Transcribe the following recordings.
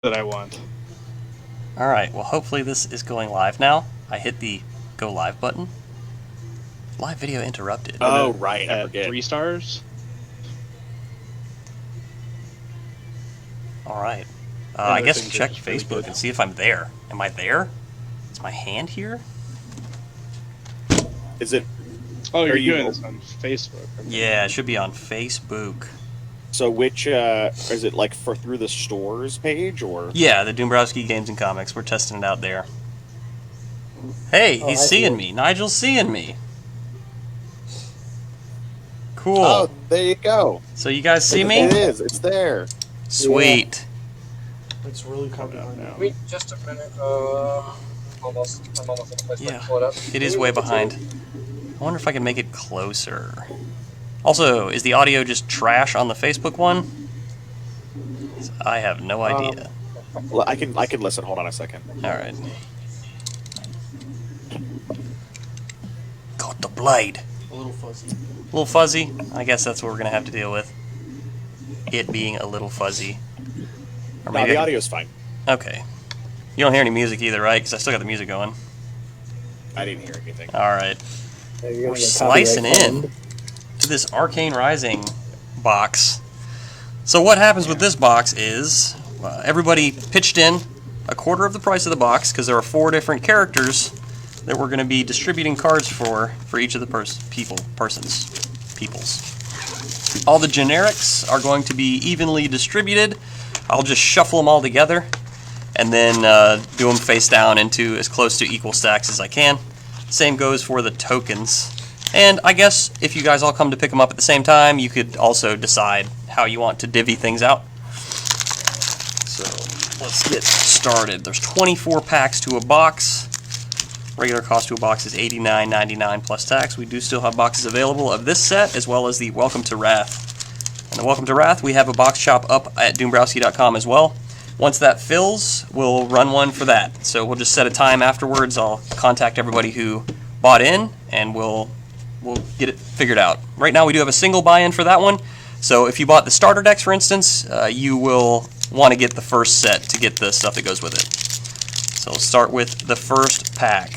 that I want. Alright, well hopefully this is going live now. I hit the go live button. Live video interrupted. Oh, right, I At forget. 3 stars? Alright. And I other guess things are check just really Facebook good. and see if I'm there. Am I there? Is my hand here? Is it Oh, you're you- doing this on Facebook. Okay. Yeah, it should be on Facebook. so? Which is it like for through the stores page or? Yeah, the Doombrowski Games and Comics. We're testing it out there. Hey, he's seeing me. Nigel's seeing me. Cool. Oh, there you go. So you guys see me? It is. It's there. Sweet. It's really coming out now. Wait just a minute. Almost. I'm almost in the place Yeah, to pull it up. it is way behind. I wonder if I can make it closer. Also, is the audio just trash on the Facebook one? I have no idea. Well, I can listen. Hold on a second. Alright. Got the blade. A little fuzzy. A little fuzzy? I guess that's what we're going to have to deal with. It being a little fuzzy. Or No, maybe the I audio's fine. can... Okay. You don't hear any music either, right? Because I still got the music going. I didn't hear anything. Alright. We're slicing in to this Arcane Rising box. So what happens with this box is everybody pitched in a quarter of the price of the box because there are 4 different characters that we're going to be distributing cards for each of the peoples. All the generics are going to be evenly distributed. I'll just shuffle them all together and then do them face down into as close to equal stacks as I can. Same goes for the tokens. And I guess if you guys all come to pick them up at the same time, you could also decide how you want to divvy things out. So let's get started. There's 24 packs to a box. Regular cost to a box is $89.99 plus tax. We do still have boxes available of this set as well as the Welcome to Wrath. And the Welcome to Wrath, we have a box shop up at doombrowski.com as well. Once that fills, we'll run one for that. So we'll just set a time afterwards. I'll contact everybody who bought in, and we'll get it figured out. Right now we do have a single buy-in for that one. So if you bought the starter decks, for instance, you will want to get the first set to get the stuff that goes with it. So we'll start with the first pack.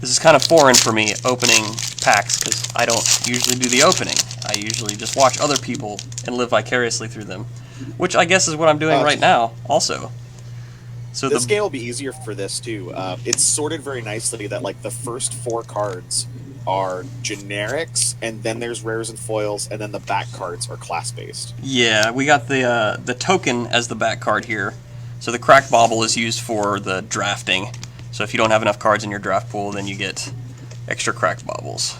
This is kind of foreign for me, opening packs, because I don't usually do the opening. I usually just watch other people and live vicariously through them. Which I guess is what I'm doing right now, also. So This game will be easier for this too. It's sorted very nicely that like the first 4 cards are generics, and then there's rares and foils, and then the back cards are class based. Yeah, we got the token as the back card here. So the crack bauble is used for the drafting. So if you don't have enough cards in your draft pool, then you get extra cracked baubles.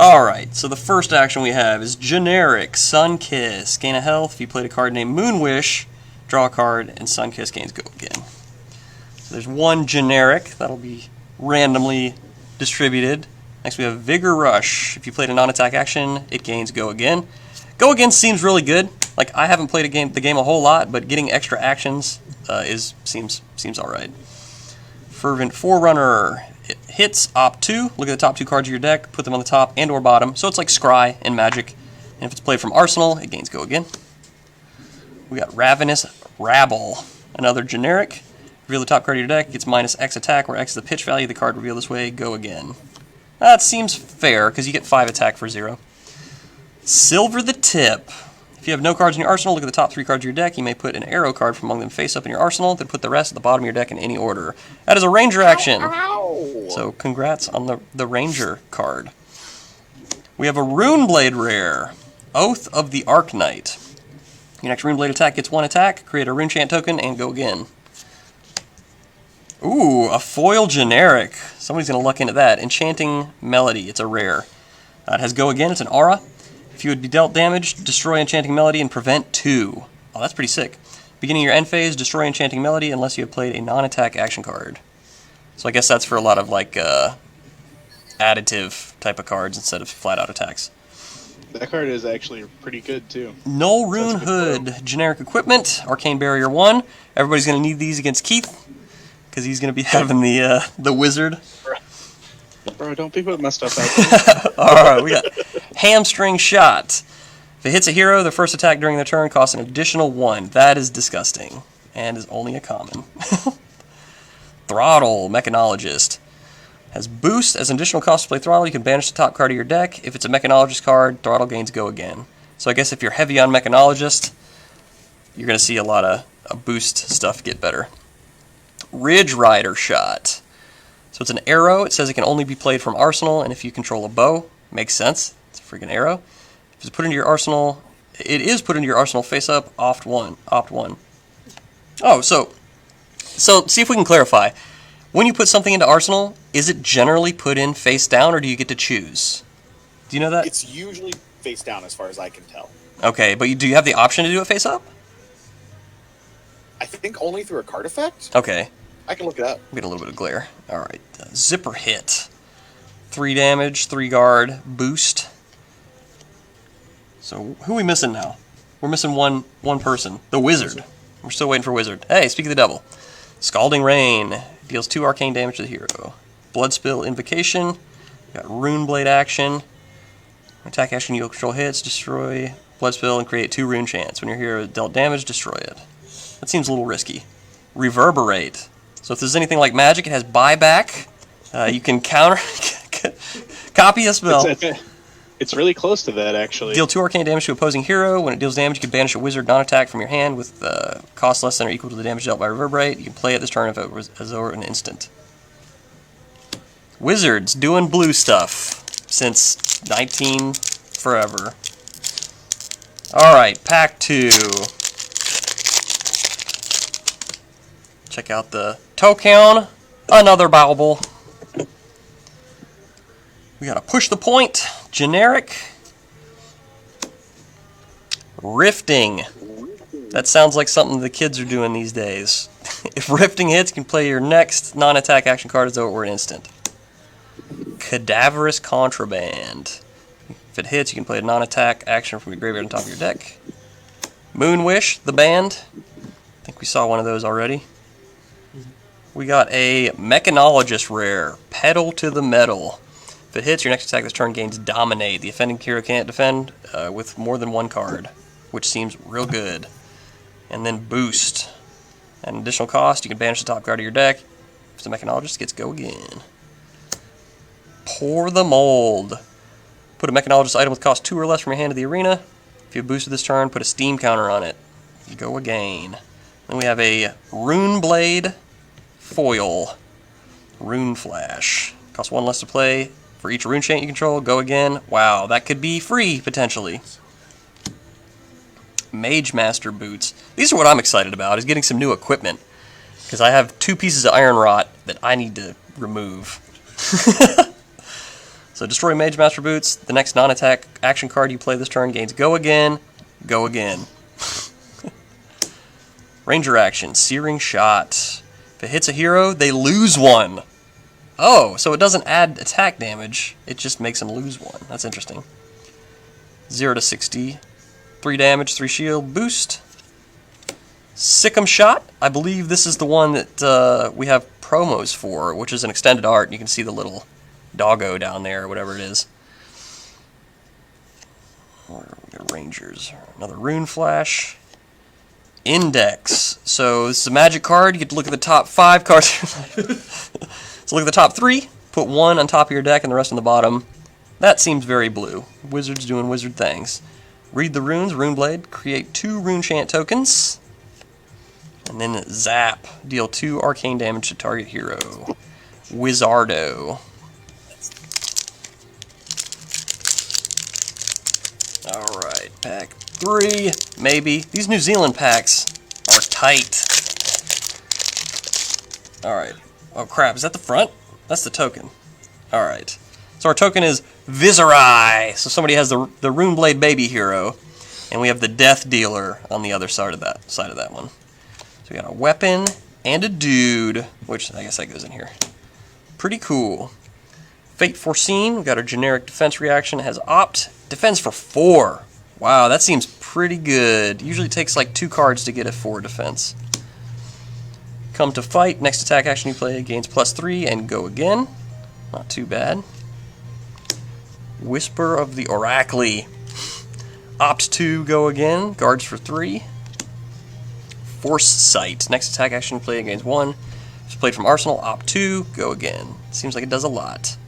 Alright, so the first action we have is generic Sunkiss. Gain a health. If you played a card named Moonwish, draw a card, and Sunkiss gains go again. So there's one generic that'll be randomly distributed. Next we have Vigor Rush. If you played a non-attack action, it gains go again. Go again seems really good. Like, I haven't played the game a whole lot, but getting extra actions seems alright. Fervent Forerunner. It hits Op 2. Look at the top 2 cards of your deck, put them on the top and or bottom. So it's like Scry in Magic. And if it's played from Arsenal, it gains go again. We got Ravenous Rabble, another generic. Reveal the top card of your deck, gets minus X attack, where X is the pitch value of the card revealed this way, go again. That seems fair, because you get 5 attack for 0. Silver the Tip. If you have no cards in your arsenal, look at the top 3 cards of your deck. You may put an arrow card from among them face up in your arsenal, then put the rest at the bottom of your deck in any order. That is a Ranger action. Ow! So congrats on the Ranger card. We have a Runeblade rare. Oath of the Arknight. Your next Runeblade attack gets 1 attack, create a Runechant token, and go again. Ooh, a foil generic. Somebody's going to luck into that. Enchanting Melody. It's a rare. It has go again. It's an aura. If you would be dealt damage, destroy Enchanting Melody and prevent 2. Oh, that's pretty sick. Beginning your end phase, destroy Enchanting Melody unless you have played a non-attack action card. So I guess that's for a lot of like additive type of cards instead of flat-out attacks. That card is actually pretty good too. Null Rune Hood, generic equipment, Arcane Barrier 1. Everybody's going to need these against Keith, because he's going to be having the wizard. Bro, don't be putting my stuff out there. Alright, we got Hamstring Shot. If it hits a hero, the first attack during the turn costs an additional 1. That is disgusting. and is only a common. Throttle, Mechanologist. Has boost. As an additional cost to play Throttle, you can banish the top card of your deck. If it's a Mechanologist card, Throttle gains go again. So I guess if you're heavy on Mechanologist, you're going to see a lot of boost stuff get better. Ridge Rider Shot. So it's an arrow. It says it can only be played from Arsenal, and if you control a bow, makes sense. It's a freaking arrow. If it's put into your arsenal, it is put into your arsenal face up, opt one. Oh, so see if we can clarify. When you put something into arsenal, is it generally put in face down, or do you get to choose? Do you know that? It's usually face down, as far as I can tell. Okay, but do you have the option to do it face up? I think only through a card effect. Okay. I can look it up. We get a little bit of glare. All right, Zipper Hit. 3 damage, 3 guard, boost. So who are we missing now? We're missing one person. The Wizard. We're still waiting for Wizard. Hey, speak of the devil. Scalding Rain. Deals 2 arcane damage to the hero. Bloodspill Invocation. Got Rune Blade action. Attack action, you'll control hits, destroy Bloodspill, and create 2 rune chants. When your hero dealt damage, destroy it. That seems a little risky. Reverberate. So if there's anything like magic, it has buyback. You can counter... copy a spell. It's really close to that, actually. Deal 2 arcane damage to opposing hero. When it deals damage, you can banish a wizard non-attack from your hand with cost less than or equal to the damage dealt by Reverberate. You can play it this turn if it was over an instant. Wizards doing blue stuff since 19 forever. Alright, pack 2. Check out the token. Another bauble. We gotta push the point. Generic. Rifting. That sounds like something the kids are doing these days. If Rifting hits, you can play your next non-attack action card as though it were an instant. Cadaverous Contraband. If it hits, you can play a non-attack action from your graveyard on top of your deck. Moonwish, the band. I think we saw one of those already. We got a Mechanologist rare. Pedal to the Metal. If it hits, your next attack this turn gains Dominate. The offending hero can't defend with more than 1 card, which seems real good. And then Boost. At an additional cost, you can banish the top card of your deck. If it's a Mechanologist, it gets go again. Pour the Mold. Put a Mechanologist item with cost 2 or less from your hand to the arena. If you boosted this turn, put a Steam counter on it. You go again. Then we have a Rune Blade foil. Rune Flash. Costs 1 less to play. For each rune chant you control, go again. Wow, that could be free, potentially. Mage Master Boots. These are what I'm excited about, is getting some new equipment. Because I have 2 pieces of iron rot that I need to remove. So destroy Mage Master Boots. The next non-attack action card you play this turn gains go again. Go again. Ranger action. Searing Shot. If it hits a hero, they lose 1. Oh, so it doesn't add attack damage, it just makes them lose 1. That's interesting. 0 to 60. 3 damage, 3 shield, boost. Sick'em Shot. I believe this is the one that we have promos for, which is an extended art. You can see the little doggo down there, or whatever it is. Rangers. Another Rune Flash. Index. So this is a magic card. You get to look at the top 5 cards. So look at the top 3, put 1 on top of your deck and the rest on the bottom. That seems very blue. Wizards doing wizard things. Read the runes, Rune Blade, create 2 rune chant tokens. And then Zap, deal 2 arcane damage to target hero. Wizardo. Alright, pack 3, maybe. These New Zealand packs are tight. Alright. Oh crap, is that the front? That's the token. Alright. So our token is Viserai. So somebody has the Rune Blade baby hero. And we have the Death Dealer on the other side of that one. So we got a weapon and a dude, which I guess that goes in here. Pretty cool. Fate Foreseen, we've got our generic defense reaction. It has Opt, defense for 4. Wow, that seems pretty good. Usually it takes like 2 cards to get a 4 defense. Come to Fight, next attack action you play gains +3 and go again. Not too bad. Whisper of the Oracle. Opt to go again, guards for 3. Force Sight. Next attack action played against 1. It's played from Arsenal, opt 2, go again. Seems like it does a lot.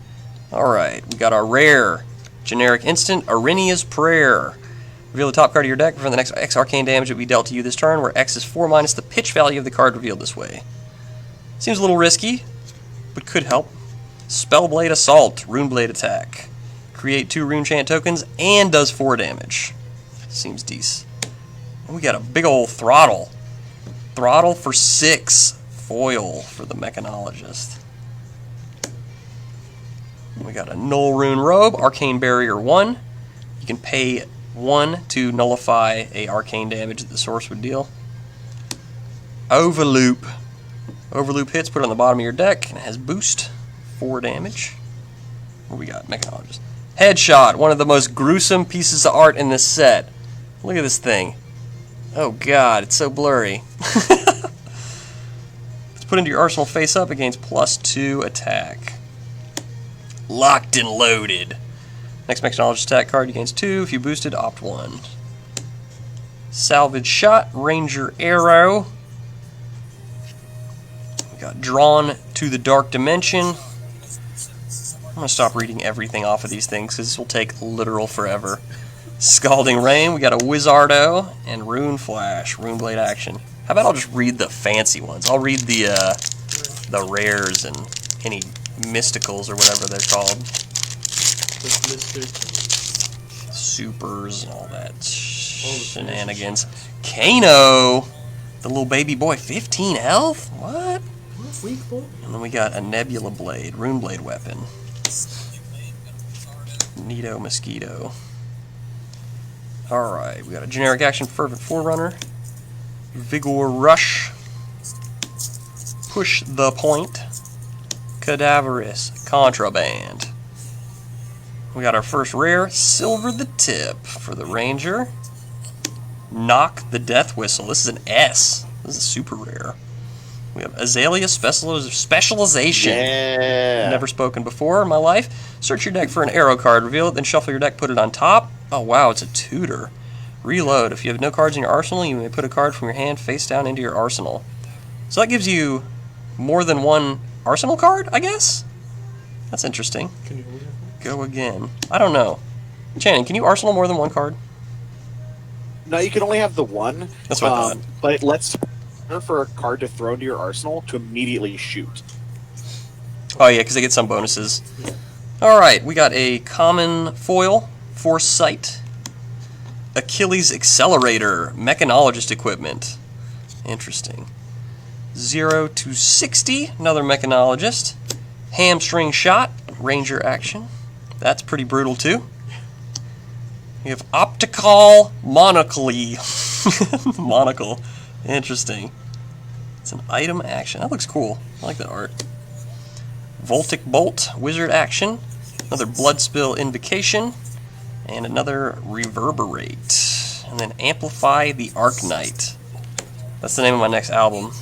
Alright, we got our rare generic instant, Arrhenia's Prayer. Reveal the top card of your deck. For the next X arcane damage that will be dealt to you this turn, where X is 4 minus the pitch value of the card revealed this way. Seems a little risky, but could help. Spellblade Assault, Runeblade attack. Create 2 Rune Chant tokens and does 4 damage. Seems decent. And we got a big old Throttle. Throttle for 6. Foil for the Mechanologist. We got a Null Rune Robe, Arcane Barrier 1. You can pay 1 to nullify a arcane damage that the source would deal. Overloop. Overloop hits, put it on the bottom of your deck, and it has boost. 4 damage. What we got? Mechanologist. Headshot, one of the most gruesome pieces of art in this set. Look at this thing. Oh god, it's so blurry. Let's put into your arsenal face up against +2 attack. Locked and loaded. Next Mechanologist attack card, you gains 2. If you boosted, opt 1. Salvage Shot, Ranger Arrow. We got Drawn to the Dark Dimension. I'm going to stop reading everything off of these things because this will take literal forever. Scalding Rain, we got a Wizardo, and Rune Flash, Runeblade action. How about I'll just read the fancy ones? I'll read the rares and any mysticals or whatever they're called. Supers and all that shenanigans. Kano, the little baby boy, 15 health? What? And then we got a Nebula Blade, Runeblade weapon. Neato Mosquito. Alright, we got a generic action, Fervent Forerunner. Vigor Rush. Push the Point. Cadaverous Contraband. We got our first rare, Silver the Tip for the Ranger. Knock the Death Whistle. This is an S. This is a super rare. We have Azalea Specialization. Yeah. Never spoken before in my life. Search your deck for an arrow card, reveal it, then shuffle your deck, put it on top. Oh wow, it's a tutor. Reload. If you have no cards in your arsenal, you may put a card from your hand face down into your arsenal. So that gives you more than one arsenal card, I guess? That's interesting. Can you Go again. I don't know. Channing, can you arsenal more than one card? No, you can only have the one. That's what I thought. But let's for a card to throw into your arsenal to immediately shoot. Oh yeah, because they get some bonuses. Alright, we got a common foil, Force Sight. Achilles Accelerator, Mechanologist equipment. Interesting. 0 to 60, another Mechanologist. Hamstring Shot, Ranger action. That's pretty brutal too. We have Optical Monocle. Monocle. Interesting. It's an item action. That looks cool. I like that art. Voltic Bolt, Wizard action. Another Blood Spill Invocation. And another Reverberate. And then Amplify the Arknight. That's the name of my next album.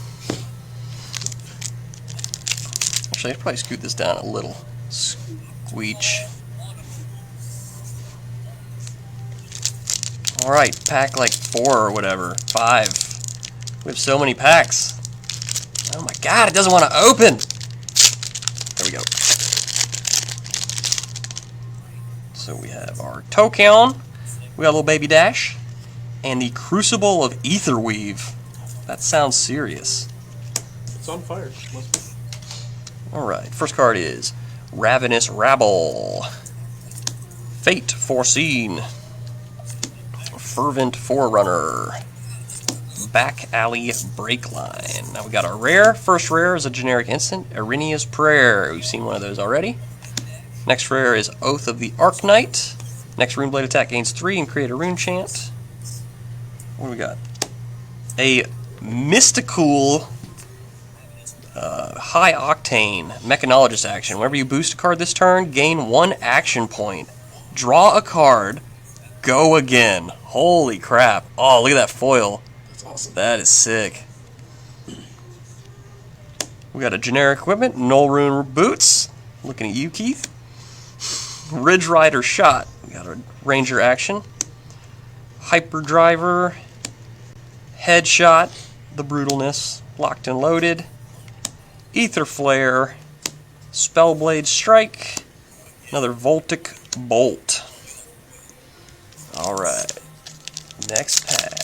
Actually, I should probably scoot this down a little. Squeech. Alright, pack like 4 or whatever. 5. We have so many packs. Oh my god, it doesn't want to open! There we go. So we have our Tokeon. We got a little Baby Dash. And the Crucible of Aetherweave. That sounds serious. It's on fire. Must be. Alright, first card is Ravenous Rabble. Fate Foreseen. Fervent Forerunner. Back Alley Breakline. Now we got our rare. First rare is a generic instant, Arrhenia's Prayer. We've seen one of those already. Next rare is Oath of the Arknight. Next Runeblade attack gains 3 and create a rune chant. What do we got? A mystical high octane Mechanologist action. Whenever you boost a card this turn, gain 1 action point. Draw a card. Go again. Holy crap. Oh, look at that foil. That's awesome. That is sick. We got a generic equipment, Null Rune Boots. Looking at you, Keith. Ridge Rider Shot. We got a Ranger action. Hyperdriver. Headshot. the brutalness. Locked and loaded. Ether Flare. Spellblade Strike. Another Voltic Bolt. Alright. Next pack.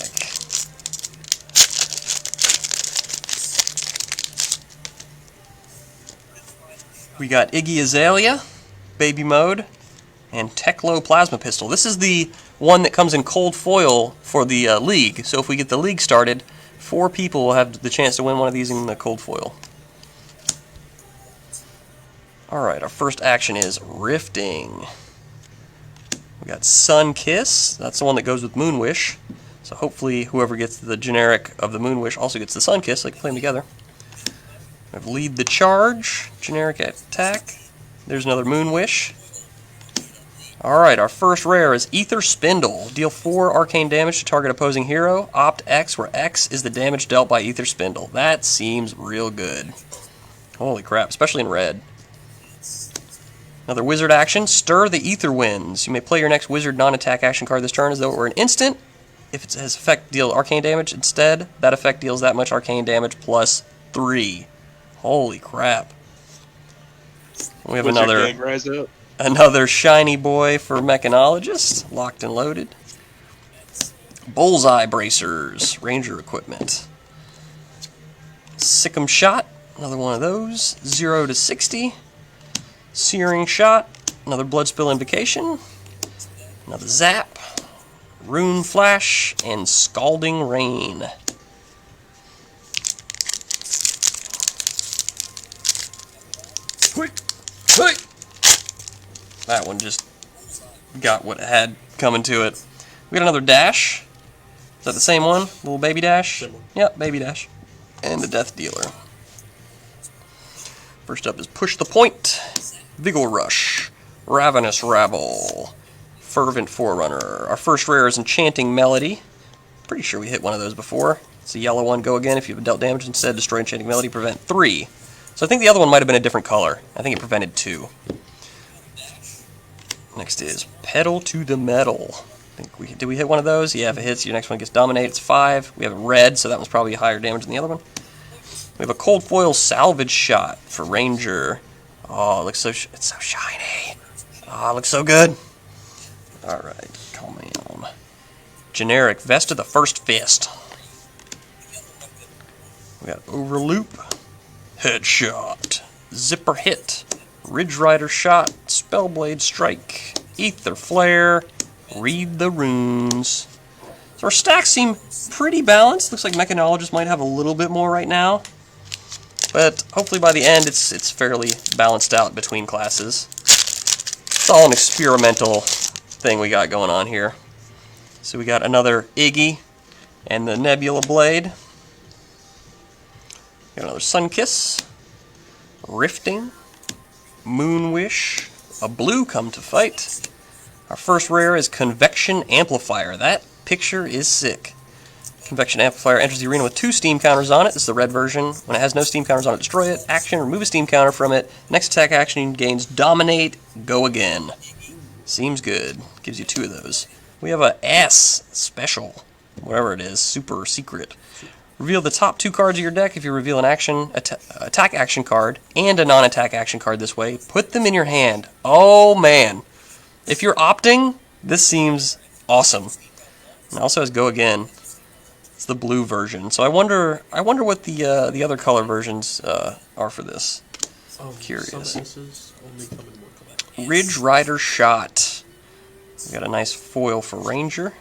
We got Iggy Azalea, Baby Mode, and Teklo Plasma Pistol. This is the one that comes in cold foil for the league. So if we get the league started, 4 people will have the chance to win one of these in the cold foil. Alright, our first action is Rifting. We got Sun Kiss. That's the one that goes with Moon Wish. So hopefully whoever gets the generic of the Moon Wish also gets the Sun Kiss, so they can play them together. We have Lead the Charge, generic attack. There's another Moon Wish. Alright, our first rare is Ether Spindle. Deal 4 arcane damage to target opposing hero. Opt X, where X is the damage dealt by Ether Spindle. That seems real good. Holy crap, especially in red. Another wizard action, Stir the Ether Winds. You may play your next wizard non-attack action card this turn as though it were an instant. If it has effect, deal arcane damage. Instead, that effect deals that much arcane damage plus 3. Holy crap. We have another shiny boy for Mechanologist, locked and loaded. Bullseye Bracers, Ranger equipment. Sick'em Shot, another one of those, 0 to 60. Searing Shot, another Blood Spill Invocation. Another Zap, Rune Flash, and Scalding Rain. That one just got what it had coming to it. We got another Dash. Is that the same one? Little Baby Dash? Same one. Yep, Baby Dash. And the Death Dealer. First up is Push the Point, Vigor Rush, Ravenous Rabble, Fervent Forerunner. Our first rare is Enchanting Melody. Pretty sure we hit one of those before. It's a yellow one. Go again if you've dealt damage. Instead, destroy Enchanting Melody, prevent 3. So I think the other one might have been a different color. I think it prevented 2. Next is Pedal to the Metal. Did we hit one of those? Yeah, if it hits, your next one gets Dominate. It's 5. We have it red, so that one's probably higher damage than the other one. We have a Cold Foil Salvage Shot for Ranger. Oh, it looks it's so shiny. Oh, it looks so good. Alright, calm down. Generic Vest of the First Fist. We got Overloop, Headshot, Zipper Hit, Ridge Rider Shot, Spellblade Strike, Ether Flare, Read the Runes. So our stacks seem pretty balanced. Looks like Mechanologist might have a little bit more right now. But hopefully by the end it's fairly balanced out between classes. It's all an experimental thing we got going on here. So we got another Iggy and the Nebula Blade. Got another Sunkiss, Rifting, Moon Wish, a blue Come to Fight. Our first rare is Convection Amplifier. That picture is sick. Convection Amplifier enters the arena with 2 steam counters on it. This is the red version. When it has no steam counters on it, destroy it. Action, remove a steam counter from it. Next attack action gains Dominate, Go Again. Seems good. Gives you 2 of those. We have a S special, whatever it is, super secret. Reveal the top 2 cards of your deck if you reveal an attack action card and a non-attack action card this way. Put them in your hand. Oh man. If you're opting, this seems awesome. And it also has Go Again. It's the blue version. So I wonder what the other color versions are for this. Curious. Some S's only come in one color. Ridge Rider Shot. We got a nice foil for Ranger.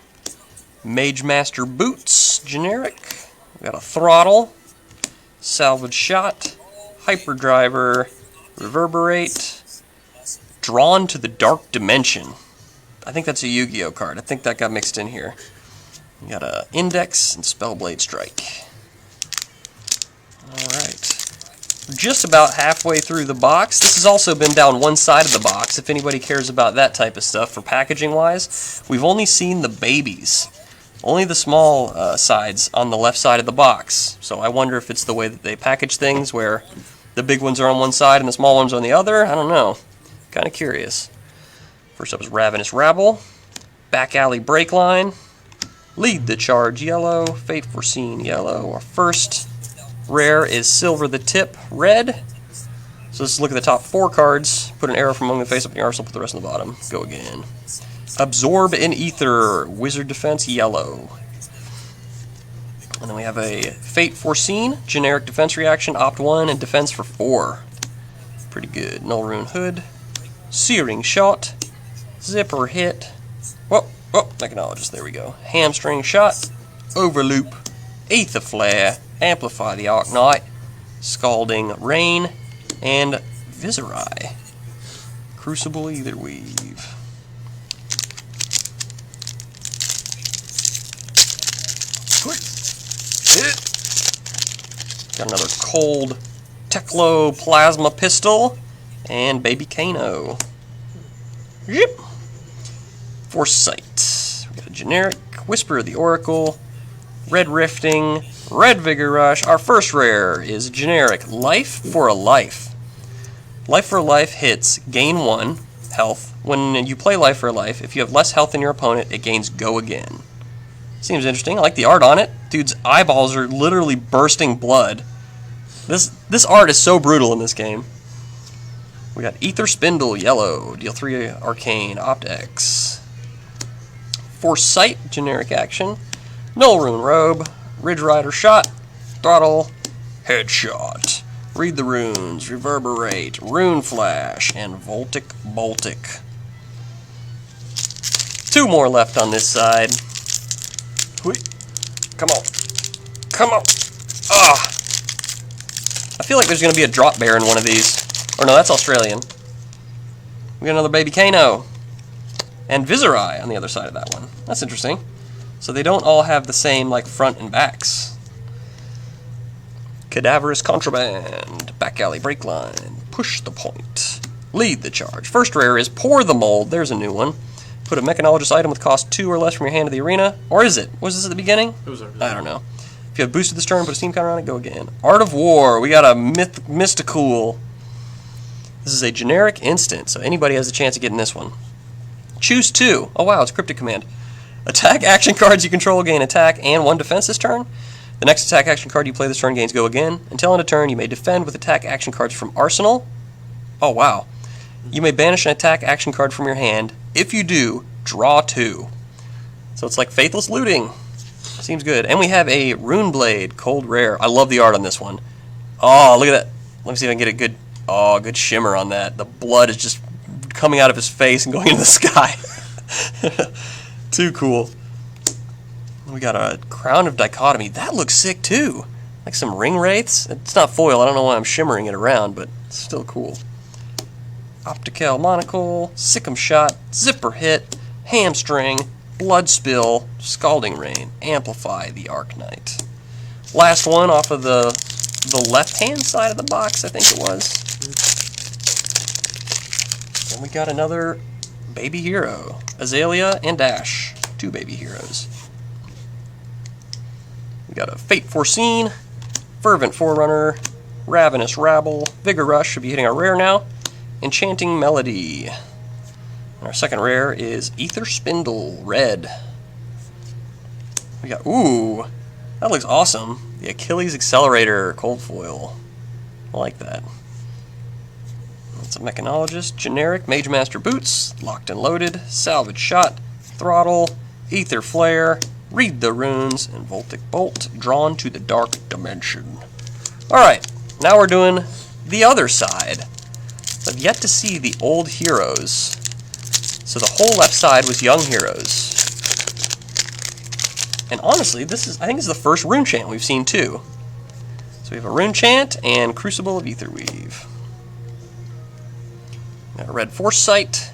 Mage Master Boots, generic. We got a Throttle, Salvage Shot, Hyperdriver, Reverberate, Drawn to the Dark Dimension. I think that's a Yu-Gi-Oh card. I think that got mixed in here. We got a Index and Spellblade Strike. Alright. Just about halfway through the box. This has also been down one side of the box, if anybody cares about that type of stuff for packaging-wise. We've only seen the babies. Only the small sides on the left side of the box. So I wonder if it's the way that they package things, where the big ones are on one side and the small ones on the other. I don't know. Kind of curious. First up is Ravenous Rabble, Back Alley Breakline, Lead the charge, yellow. Fate Foreseen, yellow. Our first rare is Silver the Tip, red. So let's look at the top 4 cards. Put an arrow from among the face up in your arsenal, put the rest on the bottom. Go again. Absorb in Ether, Wizard Defense, yellow. And then we have a Fate Foreseen, generic defense reaction, opt 1, and defense for 4. Pretty good. Null Rune Hood, Searing Shot, Zipper Hit. Whoa, Mechanologist, there we go. Hamstring Shot, Overloop, Aether Flare, Amplify the Arc Knight, Scalding Rain, and Viserai. Crucible Ether Weave. Got another Cold Teklo Plasma Pistol and Baby Kano. Yep. Foresight. We got a generic Whisper of the Oracle, Red Rifting, Red Vigor Rush. Our first rare is generic Life for a Life. Life for a Life hits gain 1 health. When you play Life for a Life, if you have less health than your opponent, it gains Go Again. Seems interesting. I like the art on it. Dude's eyeballs are literally bursting blood. This art is so brutal in this game. We got Ether Spindle, yellow. Deal 3 Arcane, Opt X. Foresight, generic action. Null Rune Robe, Ridge Rider Shot, Throttle, Headshot. Read the Runes, Reverberate, Rune Flash, and Voltic Boltic. 2 more left on this side. Come on. Come on. Ah! I feel like there's going to be a drop bear in one of these. Or no, that's Australian. We got another Baby Kano. And Viserai on the other side of that one. That's interesting. So they don't all have the same, like, front and backs. Cadaverous Contraband. Back Alley Breakline. Push the Point. Lead the Charge. First rare is Pour the Mold. There's a new one. Put a Mechanologist item with cost 2 or less from your hand to the arena. Or is it? Was this at the beginning? It was over. I don't know. If you have boosted this turn, put a steam counter on it, go again. Art of War. We got a Mysticool. This is a generic instant, so anybody has a chance of getting this one. Choose 2. Oh wow, it's Cryptic Command. Attack action cards you control gain attack and 1 defense this turn. The next attack action card you play this turn gains Go Again. Until end of turn, you may defend with attack action cards from Arsenal. Oh wow. You may banish an attack action card from your hand. If you do, draw 2. So it's like Faithless Looting. Seems good. And we have a Rune Blade, Cold Rare. I love the art on this one. Oh, look at that. Let me see if I can get a good, good shimmer on that. The blood is just coming out of his face and going into the sky. Too cool. We got a Crown of Dichotomy. That looks sick too. Like some ring wraiths. It's not foil. I don't know why I'm shimmering it around, but it's still cool. Optical Monocle, Sick'em Shot, Zipper Hit, Hamstring, Blood Spill, Scalding Rain, Amplify the Arc Knight. Last one off of the left-hand side of the box, I think it was. And we got another Baby Hero, Azalea and Dash, 2 Baby Heroes. We got a Fate Foreseen, Fervent Forerunner, Ravenous Rabble, Vigor Rush should be hitting our rare now. Enchanting Melody. And our second rare is Ether Spindle, red. We got, ooh, that looks awesome. The Achilles Accelerator, cold foil. I like that. That's a Mechanologist, generic, Mage Master Boots, Locked and Loaded, Salvage Shot, Throttle, Ether Flare, Read the Runes, and Voltic Bolt, Drawn to the Dark Dimension. Alright, now we're doing the other side. I've yet to see the old heroes. So the whole left side was young heroes. And honestly, I think this is the first rune chant we've seen too. So we have a rune chant and Crucible of Aetherweave. Got a red Foresight,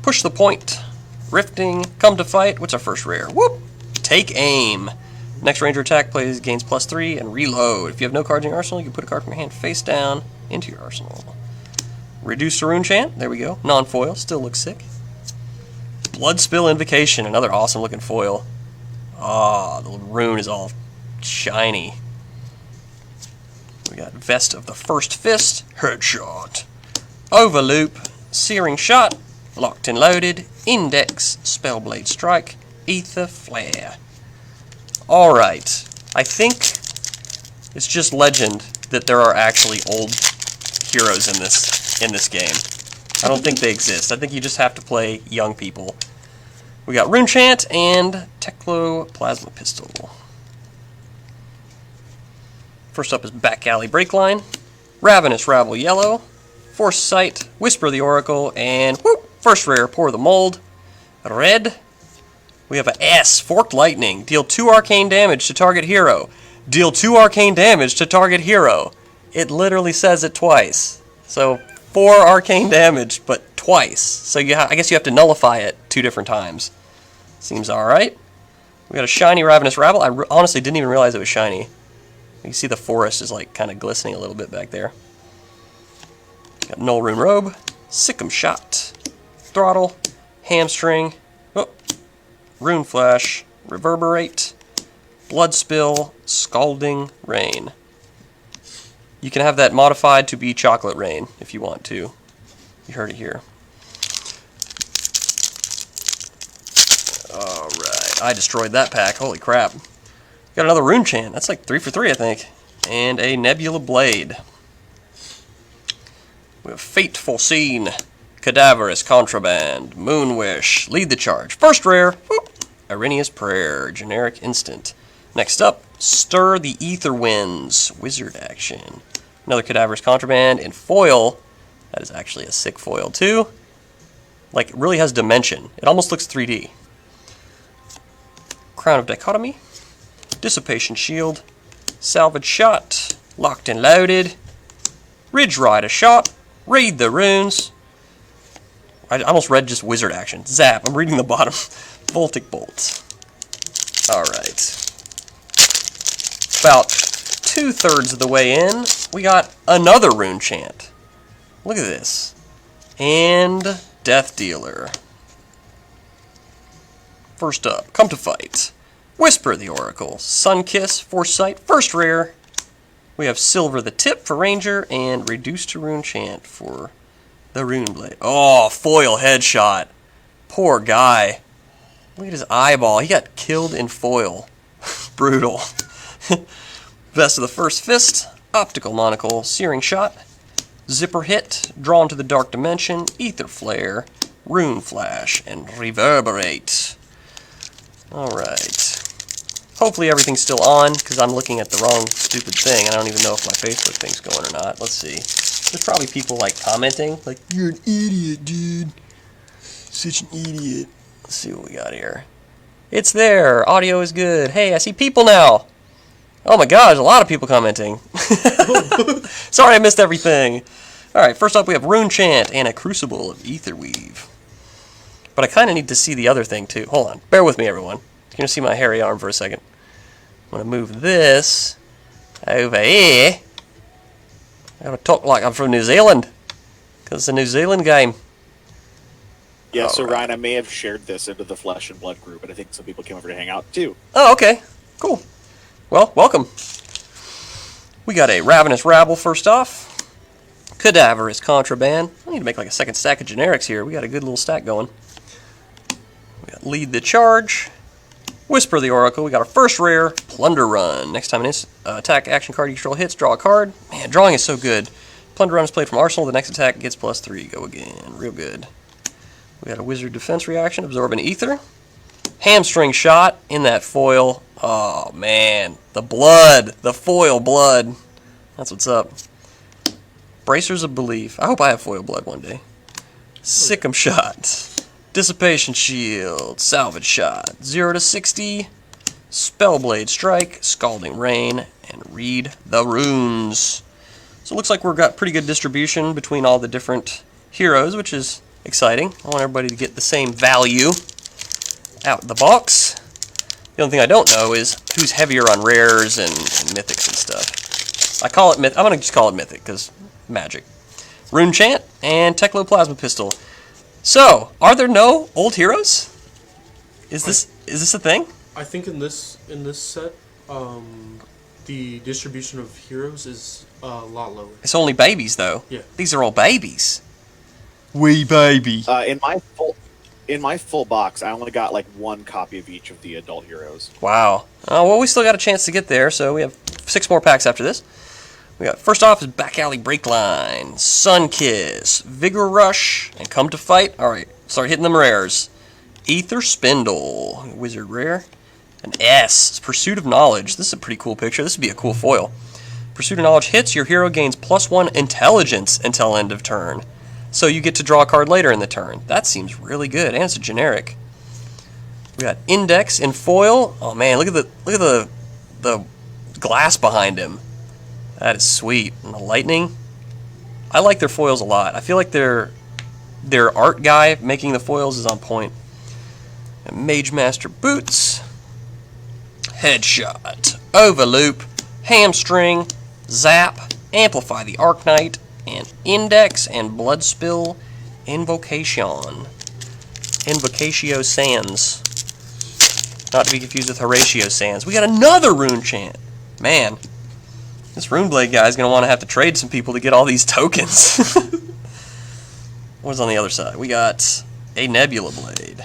Push the Point, Rifting, Come to Fight. What's our first rare? Whoop! Take Aim. Next ranger attack gains +3 and reload. If you have no cards in your arsenal, you can put a card from your hand face down into your arsenal. Reduce to Rune Chant, there we go. Non-foil, still looks sick. Bloodspill Invocation, another awesome looking foil. Ah, the rune is all shiny. We got Vest of the First Fist, Headshot. Overloop, Searing Shot, Locked and Loaded, Index, Spellblade Strike, Ether Flare. Alright. I think it's just legend that there are actually old heroes in this game. I don't think they exist. I think you just have to play young people. We got Rune Chant and Teclo Plasma Pistol. First up is Back Alley Breakline, Ravenous Rabble Yellow, Force Sight, Whisper the Oracle, and whoop, first rare, Pour the Mold. Red. We have a S, Forked Lightning. Deal 2 arcane damage to target hero. Deal 2 arcane damage to target hero. It literally says it twice. So 4 arcane damage, but twice. So I guess you have to nullify it 2 different times. Seems alright. We got a shiny Ravenous Rabble. I honestly didn't even realize it was shiny. You can see the forest is like kind of glistening a little bit back there. Got Null Rune Robe, Sick'em Shot, Throttle, Hamstring, Rune Flash, Reverberate, Blood Spill, Scalding Rain. You can have that modified to be Chocolate Rain if you want to. You heard it here. Alright, I destroyed that pack. Holy crap. Got another Rune Chant. That's like 3 for 3, I think. And a Nebula Blade. We have Fateful Scene, Cadaverous Contraband, Moonwish, Lead the Charge. First rare, whoop, Arrhenia's Prayer, generic instant. Next up, Stir the Ether Winds, wizard action. Another Cadaverous Contraband, and foil. That is actually a sick foil too. Like, it really has dimension. It almost looks 3D. Crown of Dichotomy, Dissipation Shield, Salvage Shot, Locked and Loaded, Ridge Rider Shot, Read the Runes. I almost read just wizard action. Zap, I'm reading the bottom. Voltic Bolt. Alright. About 2/3 of the way in, we got another Rune Chant. Look at this. And Death Dealer. First up, Come to Fight. Whisper the Oracle. Sunkiss, Foresight, first rare. We have Silver the Tip for Ranger, and Reduce to Rune Chant for the Rune Blade. Oh, foil headshot. Poor guy. Look at his eyeball. He got killed in foil. Brutal. Vest of the First Fist, Optical Monocle, Searing Shot, Zipper Hit, Drawn to the Dark Dimension, Ether Flare, Rune Flash, and Reverberate. Alright. Hopefully everything's still on, because I'm looking at the wrong stupid thing. I don't even know if my Facebook thing's going or not. Let's see. There's probably people like commenting, like, you're an idiot, dude. Such an idiot. Let's see what we got here. It's there. Audio is good. Hey, I see people now. Oh my gosh, a lot of people commenting. Sorry I missed everything. Alright, first up we have Rune Chant and a Crucible of Aetherweave. But I kind of need to see the other thing too. Hold on. Bear with me, everyone. You're going to see my hairy arm for a second. I'm going to move this over here. I gotta talk like I'm from New Zealand, because it's a New Zealand game. Yeah, so Ryan, I may have shared this into the Flesh and Blood group, and I think some people came over to hang out too. Oh, okay. Cool. Well, welcome. We got a Ravenous Rabble first off. Cadaverous Contraband. I need to make like a second stack of generics here. We got a good little stack going. We got Lead the Charge. Whisper the Oracle. We got our first rare, Plunder Run. Next time an attack action card you control hits, draw a card. Man, drawing is so good. Plunder Run is played from Arsenal. The next attack gets +3. Go again. Real good. We got a Wizard Defense reaction, Absorb an Ether. Hamstring Shot in that foil. Oh, man. The blood. The foil blood. That's what's up. Bracers of Belief. I hope I have foil blood one day. Sick'em Shot. Dissipation Shield, Salvage Shot, 0 to 60, Spellblade Strike, Scalding Rain, and Read the Runes. So it looks like we've got pretty good distribution between all the different heroes, which is exciting. I want everybody to get the same value out of the box. The only thing I don't know is who's heavier on rares and mythics and stuff. I call it myth. I'm going to just call it mythic because magic. Rune Chant and Teclo Plasma Pistol. So, are there no old heroes? Is this a thing? I think in this set, the distribution of heroes is a lot lower. It's only babies, though. Yeah. These are all babies. Wee baby. In my in my full box, I only got like one copy of each of the adult heroes. Wow. Well, we still got a chance to get there, so we have 6 more packs after this. We got, first off is Back Alley Breakline, Sun Kiss, Vigor Rush, and Come to Fight. Alright, start hitting them rares. Ether Spindle, Wizard Rare. An S, Pursuit of Knowledge. This is a pretty cool picture. This would be a cool foil. Pursuit of Knowledge hits, your hero gains +1 intelligence until end of turn. So you get to draw a card later in the turn. That seems really good, and it's a generic. We got Index in foil. Oh man, look at the glass behind him. That is sweet. And the lightning. I like their foils a lot. I feel like their art guy making the foils is on point. And Mage Master Boots. Headshot. Overloop. Hamstring. Zap. Amplify the Arknight. And Index and Blood Spill. Invocation. Invocatio Sans. Not to be confused with Horatio Sans. We got another Rune Chant. Man, this Runeblade guy is going to want to have to trade some people to get all these tokens. What's on the other side? We got a Nebula Blade.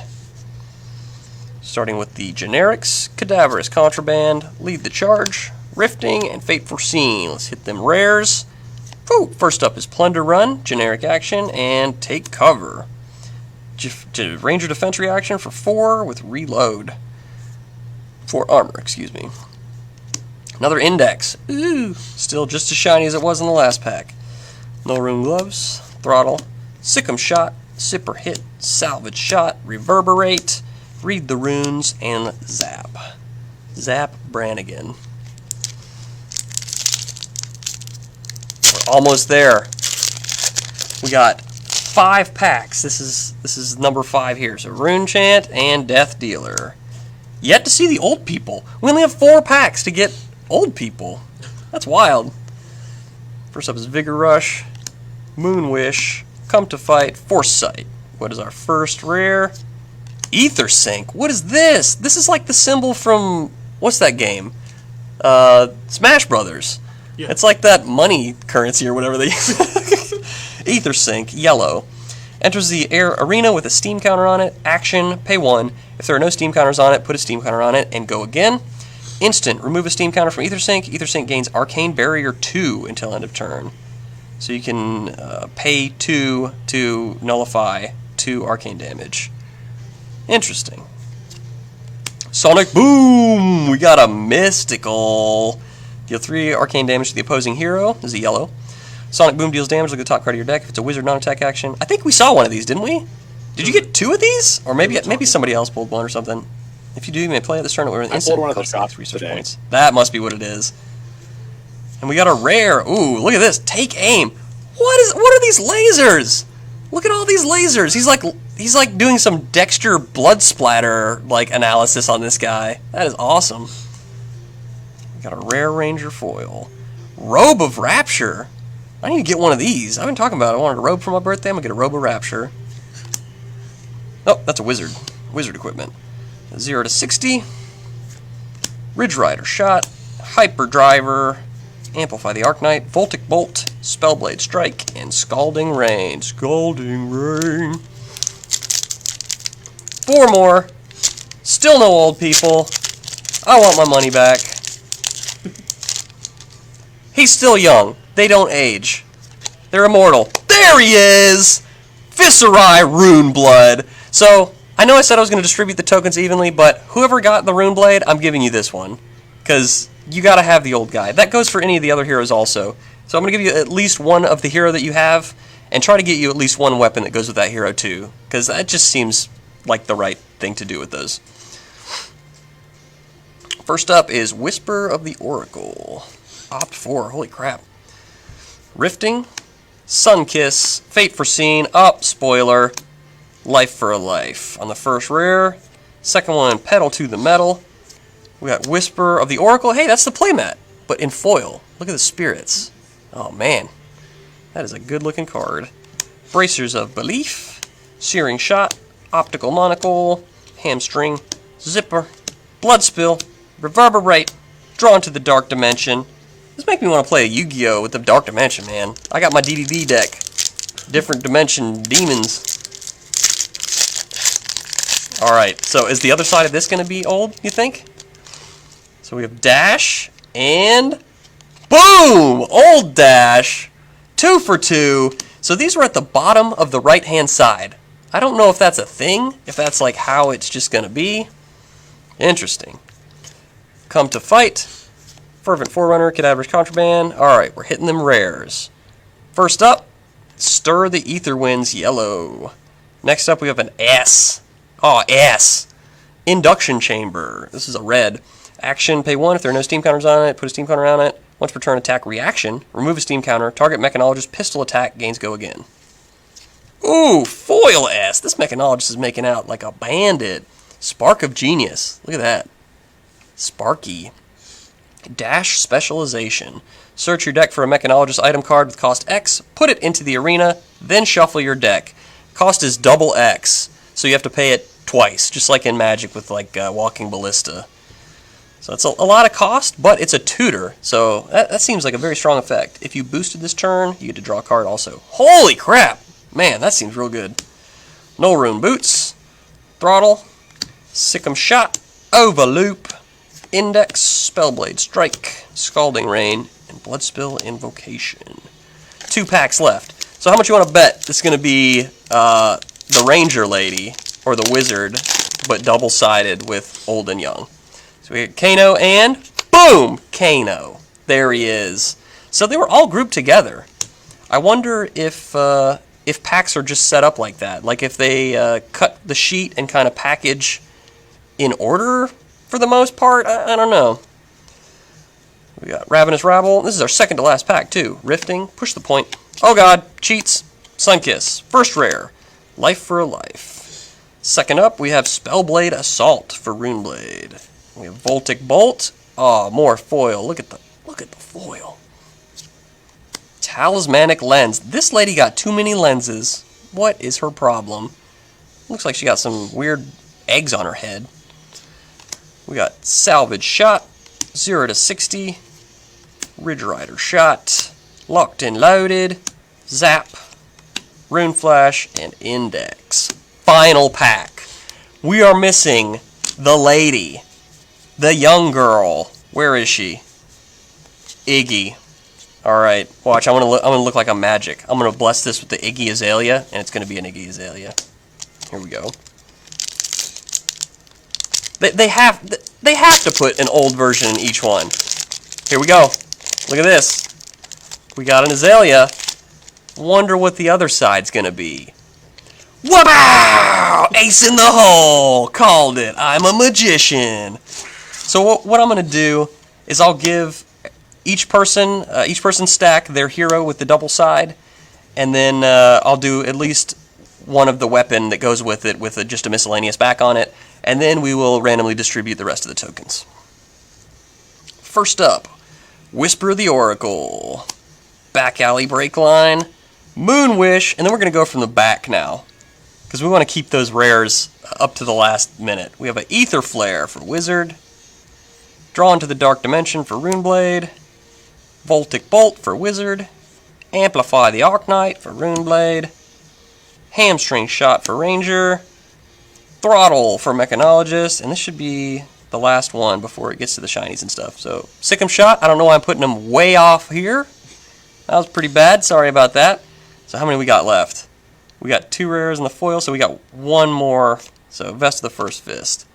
Starting with the generics, Cadaverous Contraband, Lead the Charge, Rifting, and Fate Foreseen. Let's hit them rares. Woo! First up is Plunder Run, generic action, and Take Cover. Ranger Defense reaction for 4 with Reload. 4 armor, excuse me. Another Index. Ooh, still just as shiny as it was in the last pack. No Rune Gloves, Throttle, Sick'em Shot, Sipper Hit, Salvage Shot, Reverberate, Read the Runes, and Zap. Zap Brannigan. We're almost there. We got 5 packs. This is number 5 here. So Rune Chant and Death Dealer. Yet to see the old people. We only have 4 packs to get old people. That's wild. First up is Vigor Rush, Moon Wish, Come to Fight, Foresight. What is our first rare? Ether Sync. What is this? This is like the symbol from, what's that game? Smash Brothers. Yeah. It's like that money currency or whatever they use. Ether Sync, yellow. Enters the air arena with a steam counter on it. Action, pay 1. If there are no steam counters on it, put a steam counter on it and go again. Instant, remove a steam counter from Ether Sync. Ether Sync gains Arcane Barrier 2 until end of turn. So you can pay 2 to nullify 2 arcane damage. Interesting. Sonic Boom! We got a Mystical. Deal 3 arcane damage to the opposing hero. This is a yellow. Sonic Boom deals damage. Look at the top card of your deck. If it's a wizard non-attack action. I think we saw one of these, didn't we? Did you get 2 of these? Or maybe somebody else pulled one or something. If you do, you may play at this turn with an instant. pulled one of those shots research today. points. That must be what it is. And we got a rare. Ooh, look at this. Take Aim. What are these lasers? Look at all these lasers. He's like doing some Dexter blood splatter like analysis on this guy. That is awesome. We got a rare Ranger foil. Robe of Rapture. I need to get one of these. I've been talking about it. I wanted a robe for my birthday. I'm going to get a Robe of Rapture. Oh, that's a wizard. Wizard equipment. 0 to 60. Ridge Rider Shot. Hyperdriver. Amplify the Arknight. Voltic Bolt. Spellblade Strike. And Scalding Rain. Scalding Rain. 4 more. Still no old people. I want my money back. He's still young. They don't age. They're immortal. There he is! Viscerai Rune Blood. So, I know I said I was going to distribute the tokens evenly, but whoever got the Rune Blade, I'm giving you this one. Because you got to have the old guy. That goes for any of the other heroes also. So I'm going to give you at least one of the hero that you have, and try to get you at least one weapon that goes with that hero too. Because that just seems like the right thing to do with those. First up is Whisper of the Oracle. Opt 4, holy crap. Rifting, Sunkiss, Fate Foreseen, spoiler, Life for a Life. On the first rare, second one, Pedal to the Metal. We got Whisper of the Oracle. Hey, that's the playmat, but in foil. Look at the spirits. Oh man, that is a good looking card. Bracers of Belief, Searing Shot, Optical Monocle, Hamstring, Zipper, Blood Spill, Reverberate, Drawn to the Dark Dimension. This makes me want to play a Yu-Gi-Oh! With the Dark Dimension, man. I got my DDD deck. Different Dimension Demons. Alright, so is the other side of this going to be old, you think? So we have Dash, and boom! Old Dash. 2 for 2. So these were at the bottom of the right-hand side. I don't know if that's a thing, if that's like how it's just going to be. Interesting. Come to Fight. Fervent Forerunner, Cadaverous Contraband. Alright, we're hitting them rares. First up, Stir the Ether Winds Yellow. Next up we have an S. Oh, S. Induction Chamber. This is a red. Action, pay 1 if there are no steam counters on it. Put a steam counter on it. Once per turn attack reaction, remove a steam counter. Target Mechanologist pistol attack gains go again. Ooh, foil S. This Mechanologist is making out like a bandit. Spark of Genius. Look at that. Sparky. Dash Specialization. Search your deck for a Mechanologist item card with cost X. Put it into the arena, then shuffle your deck. Cost is double X, so you have to pay it twice, just like in Magic with like Walking Ballista. So it's a lot of cost, but it's a tutor, so that seems like a very strong effect. If you boosted this turn, you get to draw a card also. Holy crap! Man, that seems real good. Null Rune Boots, Throttle, Sick'em Shot, Overloop, Index, Spellblade Strike, Scalding Rain, and Bloodspill Invocation. 2 packs left. So how much you want to bet this is going to be the Ranger Lady, or the Wizard, but double-sided with Old and Young. So we got Kano and, boom, Kano. There he is. So they were all grouped together. I wonder if packs are just set up like that. Like if they cut the sheet and kind of package in order for the most part. I don't know. We got Ravenous Rabble. This is our second to last pack too. Rifting, Push the Point. Oh god, cheats. Sunkiss. First rare. Life for a Life. Second up, we have Spellblade Assault for Runeblade. We have Voltic Bolt. Oh, more foil. Look at the foil. Talismanic Lens. This lady got too many lenses. What is her problem? Looks like she got some weird eggs on her head. We got Salvage Shot, 0 to 60, Ridge Rider Shot, Locked and Loaded, Zap, Rune Flash, and Index. Final pack. We are missing the lady. The young girl. Where is she? Iggy. Alright, watch. I'm gonna look like I'm magic. I'm gonna bless this with the Iggy Azalea, and it's gonna be an Iggy Azalea. Here we go. They have to put an old version in each one. Here we go. Look at this. We got an Azalea. Wonder what the other side's gonna be. Wow! Ace in the hole! Called it. I'm a magician. So what I'm going to do is I'll give each person stack their hero with the double side, and then I'll do at least one of the weapon that goes with it with just a miscellaneous back on it, and then we will randomly distribute the rest of the tokens. First up, Whisper the Oracle, Back Alley Breakline, Moon Wish, and then we're going to go from the back now, because we want to keep those rares up to the last minute. We have an Ether Flare for Wizard, Drawn to the Dark Dimension for Runeblade, Voltic Bolt for Wizard, Amplify the Arknight for Runeblade, Hamstring Shot for Ranger, Throttle for Mechanologist, and this should be the last one before it gets to the shinies and stuff. So, Sick'em Shot, I don't know why I'm putting them way off here. That was pretty bad, sorry about that. So how many we got left? We got 2 rares in the foil, so we got 1 more. So, Vest of the First Fist.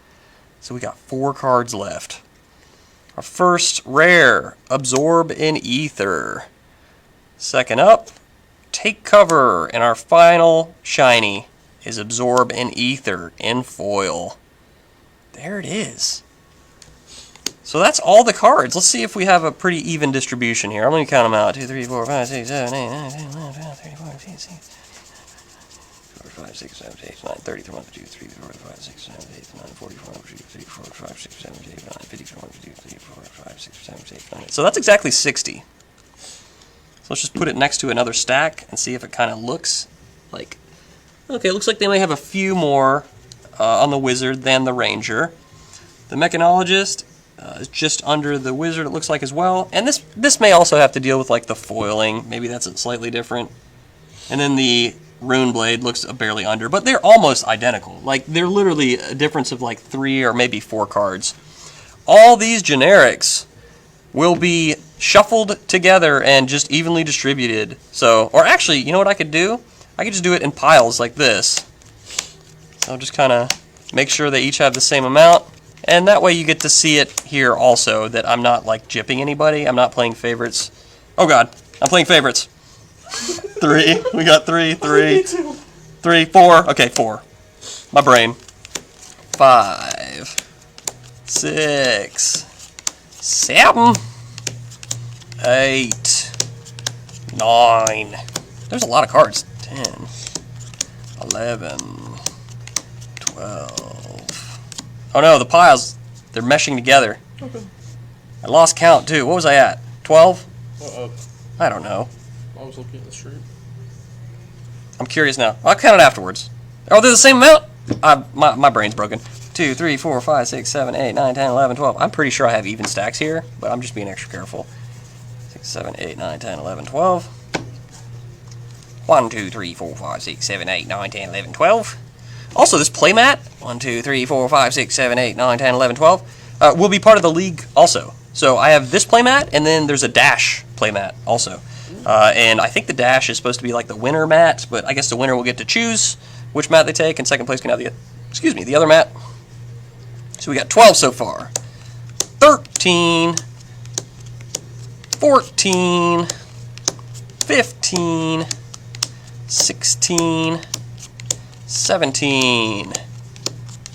So we got 4 cards left. Our first rare, Absorb in Ether. Second up, Take Cover, and our final shiny is Absorb in Ether in foil. There it is. So that's all the cards. Let's see if we have a pretty even distribution here. I'm going to count them out. 2, 3, 4, 5, 6, 7, 8, 9, 10, 11, 12, 13, 14, 15, 16, 5, 6, 7, 8, 9, 30, 31, 32, 33, 34, 35, 6, 7, 8, 9, 44, 43, 44, 45, 6, 7, 8, 9, 50, 52, 44, 45, 6, 7, 8, 9. So that's exactly 60. So let's just put it next to another stack and see if it kind of looks like... Okay, it looks like they may have a few more on the Wizard than the Ranger. The Mechanologist is just under the Wizard, it looks like, as well. And this may also have to deal with like the foiling. Maybe that's slightly different. And then the Rune Blade looks barely under, but they're almost identical. Like, they're literally a difference of like 3 or maybe 4 cards. All these generics will be shuffled together and just evenly distributed. So, or actually, you know what I could do? I could just do it in piles like this. So just kind of make sure they each have the same amount. And that way you get to see it here also, that I'm not like gypping anybody. I'm not playing favorites. Oh god, I'm playing favorites. 3, we got 3, 3, 3, 4. Okay, 4. My brain. 5, 6, 7, 8, 9. There's a lot of cards. 10, 11, 12. Oh no, the piles, they're meshing together. Okay. I lost count too. What was I at? 12? I don't know. I was looking at the stream. I'm curious now. I'll count it afterwards. Oh, they're the same amount? My brain's broken. 2, 3, 4, 5, 6, 7, 8, 9, 10, 11, 12. I'm pretty sure I have even stacks here, but I'm just being extra careful. 6, 7, 8, 9, 10, 11, 12. 1, 2, 3, 4, 5, 6, 7, 8, 9, 10, 11, 12. Also, this playmat, 1, 2, 3, 4, 5, 6, 7, 8, 9, 10, 11, 12, will be part of the league also. So I have this playmat, and then there's a Dash playmat also. And I think the Dash is supposed to be like the winner mat, but I guess the winner will get to choose which mat they take, and second place can have the other mat. So we got 12 so far. 13, 14, 15, 16, 17,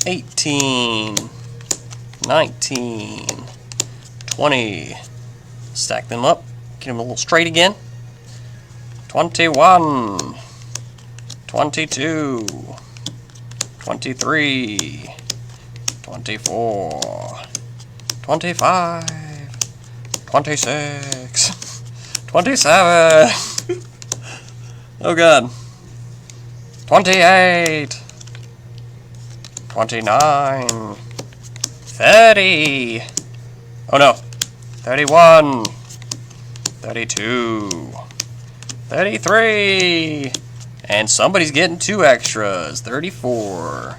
18, 19, 20. Stack them up, get them a little straight again. 21, 22, 23, 24, 25, 26, 27. Oh god. 28, 29, 30. Oh no. 31, 32, 33, and somebody's getting 2 extras, 34.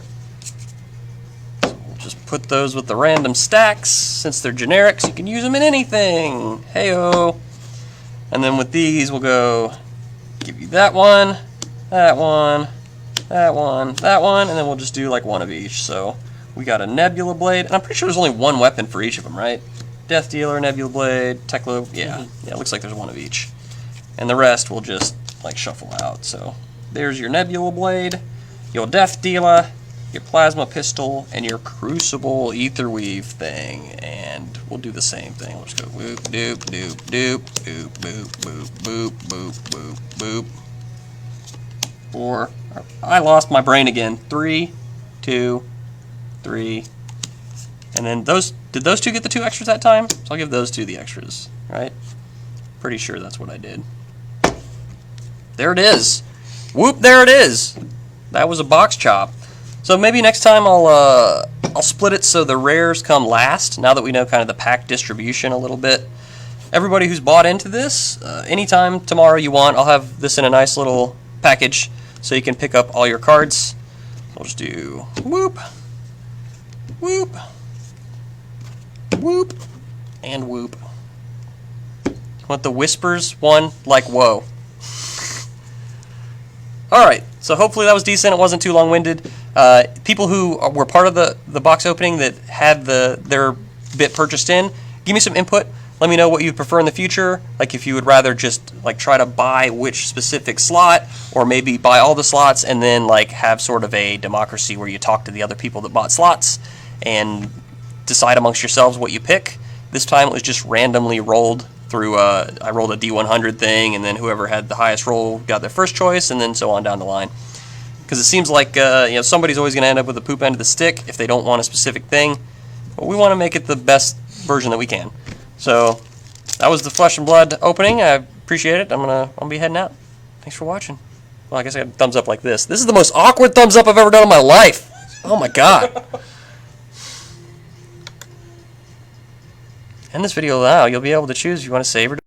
So we'll just put those with the random stacks. Since they're generics, you can use them in anything. Heyo. And then with these, we'll go give you that one, that one, that one, that one, and then we'll just do like one of each. So we got a Nebula Blade, and I'm pretty sure there's only one weapon for each of them, right? Death Dealer, Nebula Blade, Teklo, yeah, it looks like there's one of each. And the rest will just like shuffle out. So there's your Nebula Blade, your Death Dealer, your Plasma Pistol, and your Crucible Ether Weave thing. And we'll do the same thing. We'll just go whoop, doop, doop, doop, boop, boop, boop, boop, boop, boop, boop. 4. I lost my brain again. 3, 2, 3. And then did those 2 get the 2 extras that time? So I'll give those 2 the extras, right? Pretty sure that's what I did. There it is. Whoop, there it is. That was a box chop. So maybe next time I'll split it so the rares come last, now that we know kind of the pack distribution a little bit. Everybody who's bought into this, anytime tomorrow you want, I'll have this in a nice little package so you can pick up all your cards. We'll just do whoop, whoop, whoop, and whoop. Want the whispers one? Like whoa. Alright, so hopefully that was decent. It wasn't too long-winded. People who were part of the box opening that had their bit purchased in, give me some input. Let me know what you prefer in the future. Like if you would rather just like try to buy which specific slot, or maybe buy all the slots and then like have sort of a democracy where you talk to the other people that bought slots and decide amongst yourselves what you pick. This time it was just randomly rolled through. I rolled a D100 thing, and then whoever had the highest roll got their first choice, and then so on down the line. Because it seems like somebody's always going to end up with the poop end of the stick if they don't want a specific thing. But we want to make it the best version that we can. So that was the Flesh and Blood opening. I appreciate it. I'm gonna be heading out. Thanks for watching. Well, I guess I got a thumbs up like this. This is the most awkward thumbs up I've ever done in my life. Oh my god. End this video now. You'll be able to choose if you want to save or